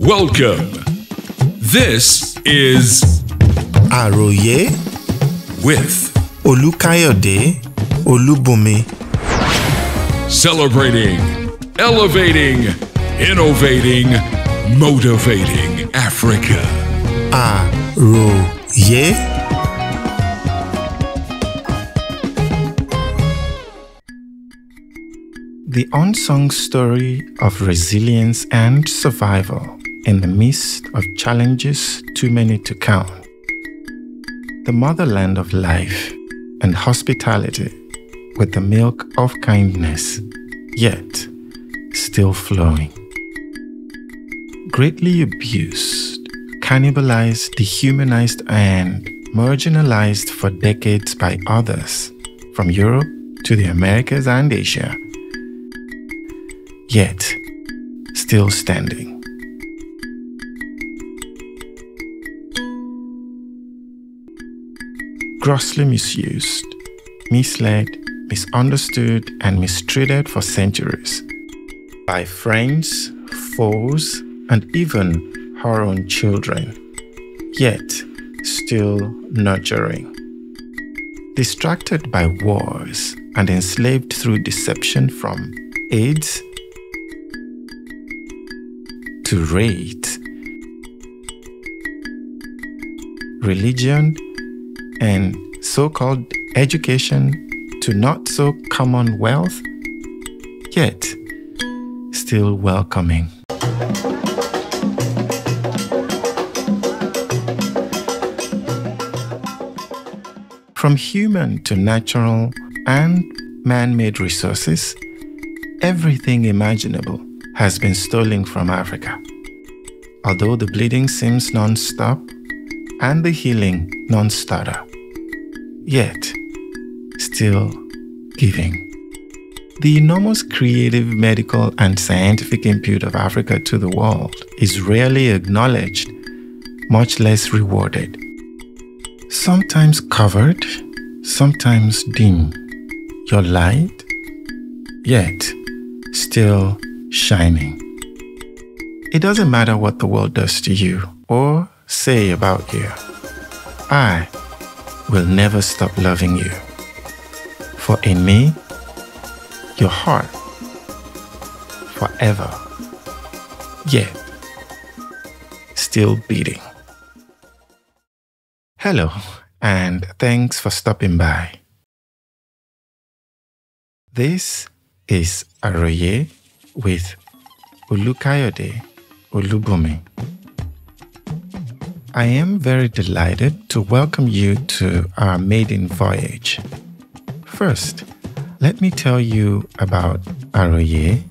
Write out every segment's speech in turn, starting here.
Welcome. This is Àròyé with Olúkáyọ̀dé Olúbùnmi. Celebrating, elevating, innovating, motivating Africa. Àròyé. The unsung story of resilience and survival in the midst of challenges too many to count. The motherland of life and hospitality with the milk of kindness, yet still flowing. Greatly abused, cannibalized, dehumanized, and marginalized for decades by others, from Europe to the Americas and Asia, yet still standing. Grossly misused, misled, misunderstood, and mistreated for centuries by friends, foes, and even her own children, yet still nurturing. Distracted by wars and enslaved through deception from AIDS to raids, religion, and so-called education to not so common wealth, yet still welcoming. From human to natural and man-made resources, everything imaginable has been stolen from Africa. Although the bleeding seems non-stop and the healing non-starter, yet still giving. The enormous creative, medical, and scientific input of Africa to the world is rarely acknowledged, much less rewarded. Sometimes covered, sometimes dim, your light, yet still shining. It doesn't matter what the world does to you or say about you. I will never stop loving you. For in me, your heart, forever, yet still beating. Hello, and thanks for stopping by. This is Àròyé with Olúkáyọ̀dé Olúbùnmi. I am very delighted to welcome you to our maiden voyage. First, let me tell you about Àròyé.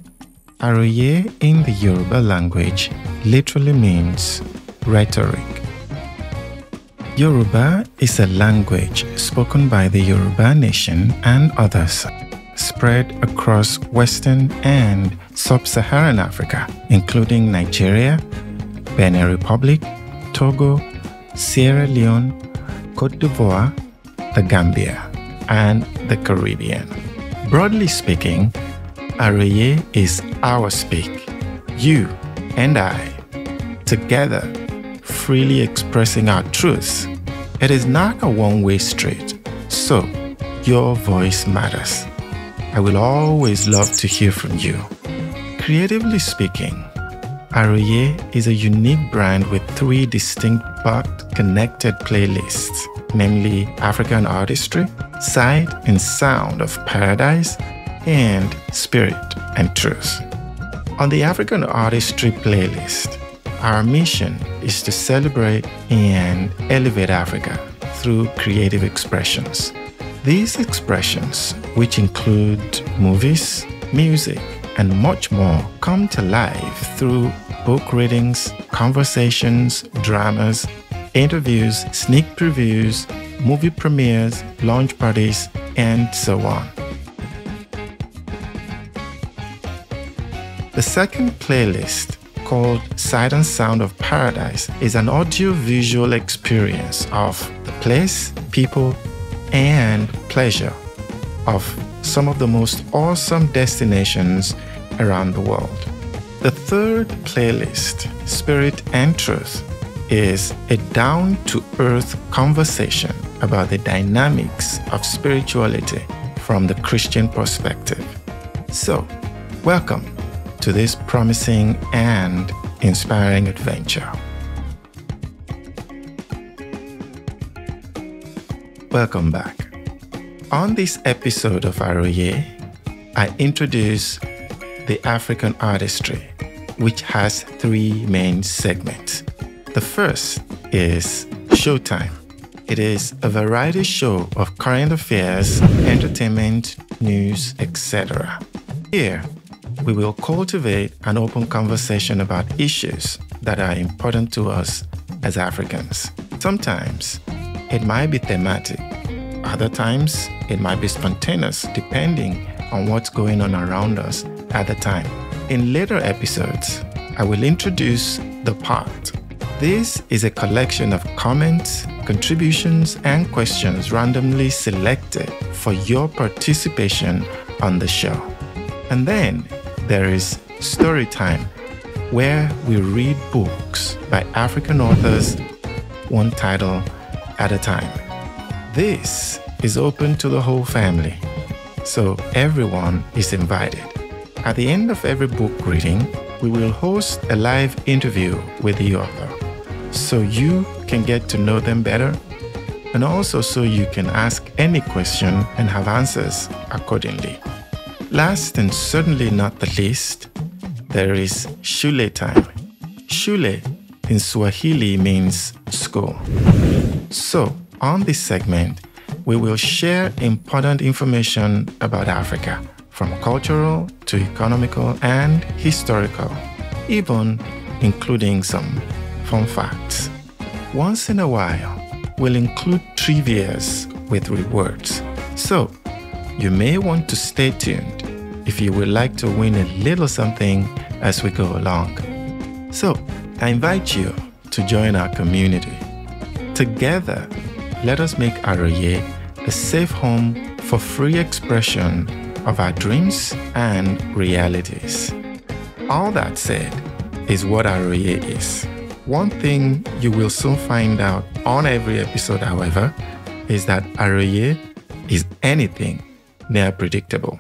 Àròyé in the Yoruba language literally means rhetoric. Yoruba is a language spoken by the Yoruba nation and others spread across Western and Sub-Saharan Africa, including Nigeria, Benin Republic, Togo, Sierra Leone, Côte d'Ivoire, the Gambia, and the Caribbean. Broadly speaking, Àròyé is our speak, you and I, together, freely expressing our truths. It is not a one-way street, so your voice matters. I will always love to hear from you. Creatively speaking, Àròyé is a unique brand with 3 distinct but connected playlists, namely African Artistry, Sight and Sound of Paradise, and Spirit and Truth. On the African Artistry playlist, our mission is to celebrate and elevate Africa through creative expressions. These expressions, which include movies, music, and much more, come to life through book readings, conversations, dramas, interviews, sneak previews, movie premieres, launch parties, and so on. The second playlist, called Sight and Sound of Paradise, is an audio-visual experience of the place, people, and pleasure of some of the most awesome destinations around the world. The third playlist, Spirit and Truth, is a down-to-earth conversation about the dynamics of spirituality from the Christian perspective. So, welcome to this promising and inspiring adventure. Welcome back. On this episode of Aroye, I introduce the African artistry, which has three main segments. The first is Showtime. It is a variety show of current affairs, entertainment, news, etc. Here, we will cultivate an open conversation about issues that are important to us as Africans. Sometimes, it might be thematic. Other times, it might be spontaneous, depending on what's going on around us at the time. In later episodes, I will introduce The Part. This is a collection of comments, contributions, and questions randomly selected for your participation on the show. And then there is Storytime, where we read books by African authors, one title at a time. This is open to the whole family, so everyone is invited. At the end of every book reading, we will host a live interview with the author, so you can get to know them better, and also so you can ask any question and have answers accordingly. Last and certainly not the least, there is Shule time. Shule in Swahili means school. So, on this segment, we will share important information about Africa, from cultural to economical and historical, even including some fun facts. Once in a while, we'll include trivias with rewards. So, you may want to stay tuned if you would like to win a little something as we go along. So, I invite you to join our community. Together, let us make Aroye a safe home for free expression of our dreams and realities. All that said is what Aroye is. One thing you will soon find out on every episode, however, is that Aroye is anything near predictable.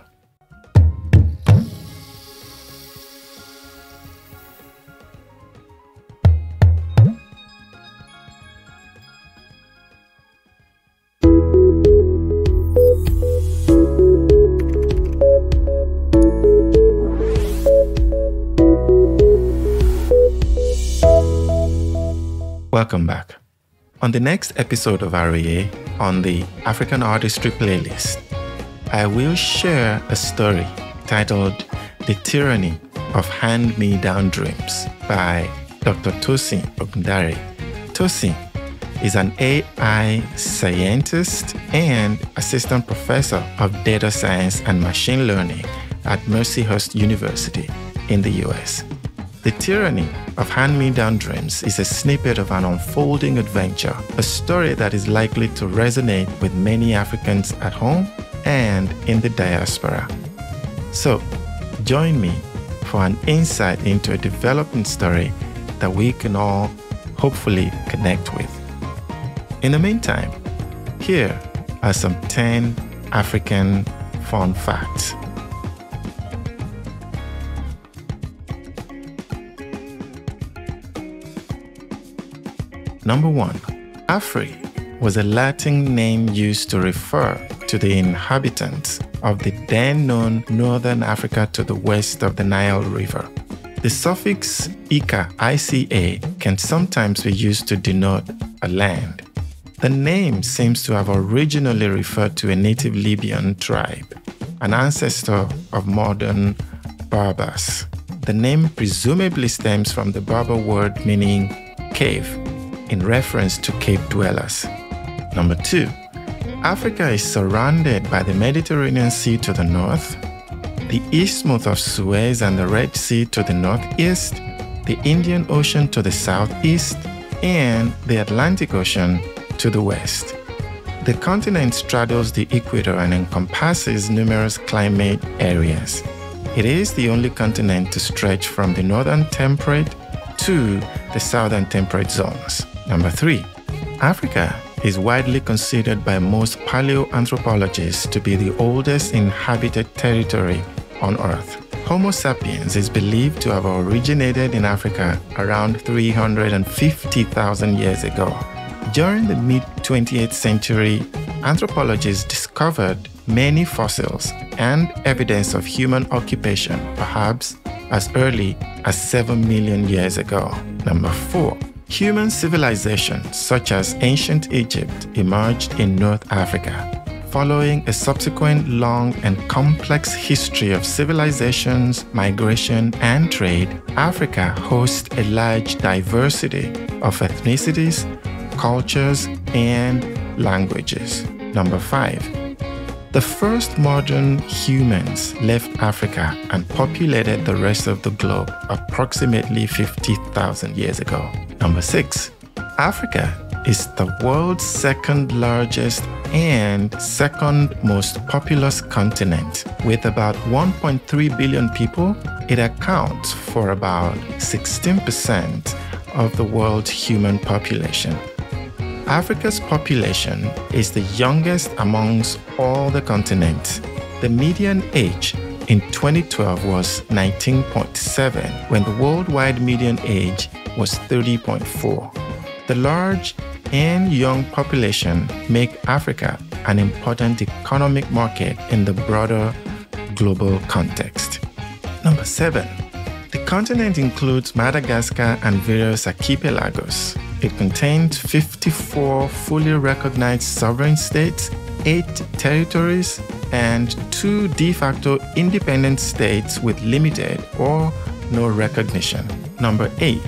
Welcome back. On the next episode of Aroye, on the African Artistry playlist, I will share a story titled The Tyranny of Hand-Me-Down Dreams by Dr. Tosin Ogundare. Tosin is an AI scientist and assistant professor of data science and machine learning at Mercyhurst University in the US. The Tyranny of Hand-Me-Down Dreams is a snippet of an unfolding adventure, a story that is likely to resonate with many Africans at home and in the diaspora. So, join me for an insight into a developing story that we can all hopefully connect with. In the meantime, here are some 10 African fun facts. Number 1. Afri was a Latin name used to refer to the inhabitants of the then known northern Africa to the west of the Nile River. The suffix Ica, I-C-A, can sometimes be used to denote a land. The name seems to have originally referred to a native Libyan tribe, an ancestor of modern Berbers. The name presumably stems from the Berber word meaning cave, in reference to cave dwellers. Number 2. Africa is surrounded by the Mediterranean Sea to the north, the Isthmus of Suez and the Red Sea to the northeast, the Indian Ocean to the southeast, and the Atlantic Ocean to the west. The continent straddles the equator and encompasses numerous climate areas. It is the only continent to stretch from the northern temperate to the southern temperate zones. Number 3, Africa is widely considered by most paleoanthropologists to be the oldest inhabited territory on Earth. Homo sapiens is believed to have originated in Africa around 350,000 years ago. During the mid-20th century, anthropologists discovered many fossils and evidence of human occupation, perhaps as early as 7 million years ago. Number 4, human civilizations such as ancient Egypt emerged in North Africa. Following a subsequent long and complex history of civilizations, migration, and trade, Africa hosts a large diversity of ethnicities, cultures, and languages. Number 5, the first modern humans left Africa and populated the rest of the globe approximately 50,000 years ago. Number 6, Africa is the world's second largest and second most populous continent. With about 1.3 billion people, it accounts for about 16% of the world's human population. Africa's population is the youngest amongst all the continents. The median age in 2012 was 19.7, when the worldwide median age was 30.4. The large and young population make Africa an important economic market in the broader global context. Number 7, the continent includes Madagascar and various archipelagos. It contains 54 fully recognized sovereign states, 8 territories, and 2 de facto independent states with limited or no recognition. Number 8,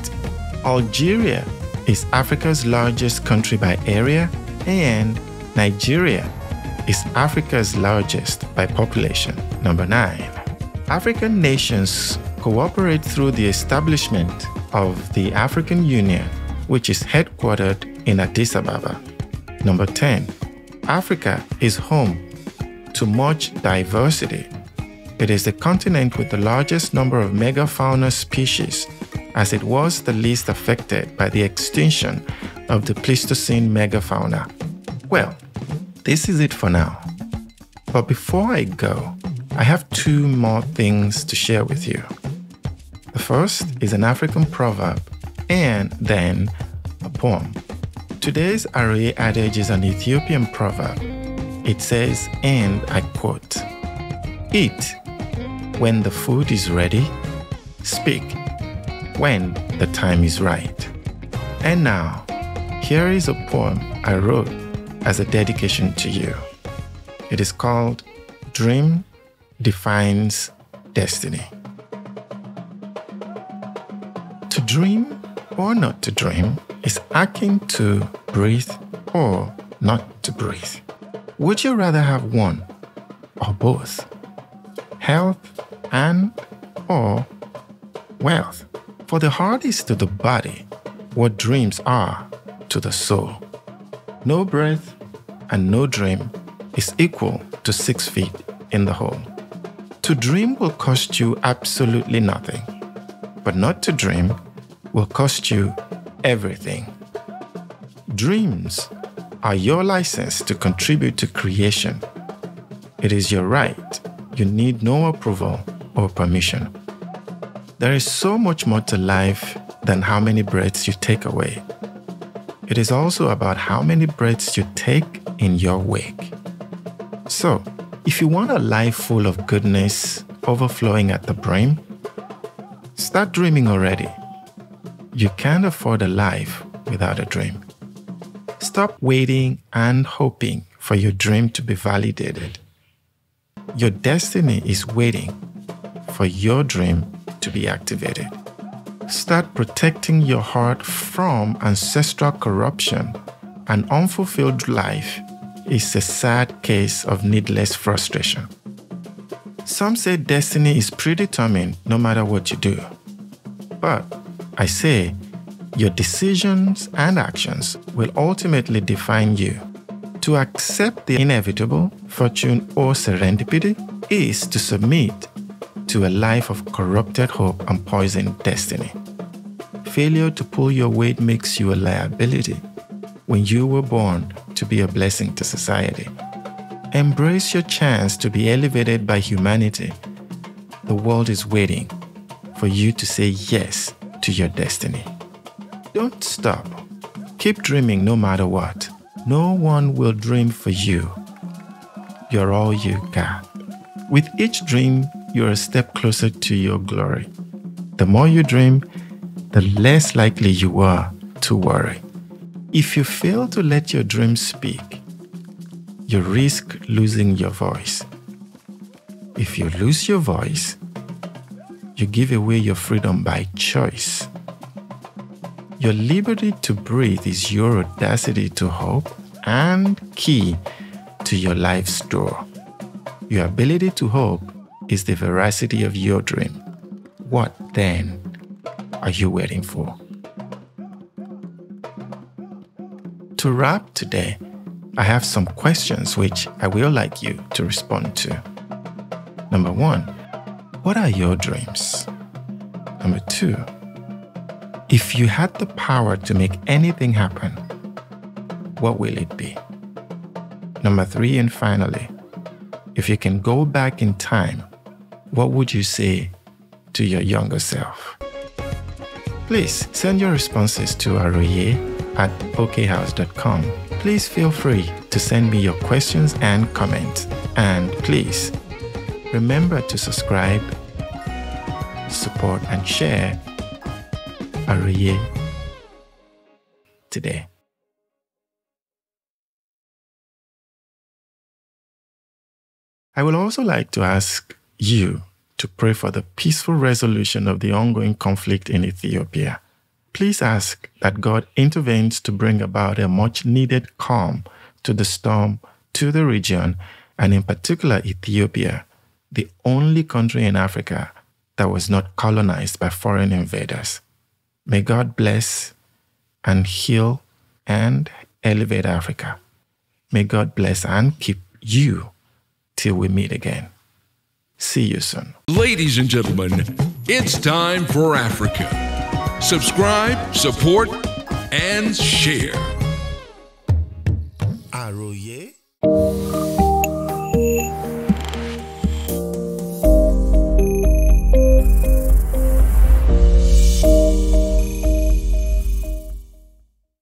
Algeria is Africa's largest country by area, and Nigeria is Africa's largest by population. Number 9, African nations cooperate through the establishment of the African Union, which is headquartered in Addis Ababa. Number 10, Africa is home to much diversity. It is the continent with the largest number of megafauna species, as it was the least affected by the extinction of the Pleistocene megafauna. Well, this is it for now. But before I go, I have 2 more things to share with you. The first is an African proverb, and then a poem. Today's Aroye adage is an Ethiopian proverb. It says, and I quote, "Eat when the food is ready, speak when the time is right." And now, here is a poem I wrote as a dedication to you. It is called Dream Defines Destiny. To dream or not to dream is akin to breathe or not to breathe. Would you rather have one or both? Health and or wealth? For the heart is to the body what dreams are to the soul. No breath and no dream is equal to 6 feet in the hole. To dream will cost you absolutely nothing, but not to dream will cost you everything. Dreams are your license to contribute to creation. It is your right. You need no approval or permission. There is so much more to life than how many breaths you take away. It is also about how many breaths you take in your wake. So, if you want a life full of goodness overflowing at the brim, start dreaming already. You can't afford a life without a dream. Stop waiting and hoping for your dream to be validated. Your destiny is waiting for your dream to be activated. Start protecting your heart from ancestral corruption. An unfulfilled life is a sad case of needless frustration. Some say destiny is predetermined no matter what you do. But I say your decisions and actions will ultimately define you. To accept the inevitable, fortune or serendipity is to submit to a life of corrupted hope and poisoned destiny. Failure to pull your weight makes you a liability when you were born to be a blessing to society. Embrace your chance to be elevated by humanity. The world is waiting for you to say yes to your destiny. Don't stop. Keep dreaming no matter what. No one will dream for you. You're all you got. With each dream, you're a step closer to your glory. The more you dream, the less likely you are to worry. If you fail to let your dreams speak, you risk losing your voice. If you lose your voice, you give away your freedom by choice. Your liberty to breathe is your audacity to hope and key to your life's door. Your ability to hope is the veracity of your dream. What then are you waiting for? To wrap today, I have some questions which I will like you to respond to. Number 1, what are your dreams? Number 2, if you had the power to make anything happen, what will it be? Number 3, and finally, if you can go back in time, what would you say to your younger self? Please send your responses to aroye@okhouse.com. Please feel free to send me your questions and comments. And please remember to subscribe, support, and share Aroye today. I would also like to ask you to pray for the peaceful resolution of the ongoing conflict in Ethiopia. Please ask that God intervenes to bring about a much-needed calm to the storm, to the region, and in particular Ethiopia, the only country in Africa that was not colonized by foreign invaders. May God bless and heal and elevate Africa. May God bless and keep you till we meet again. See you soon. Ladies and gentlemen, it's time for Africa. Subscribe, support, and share. Aroye.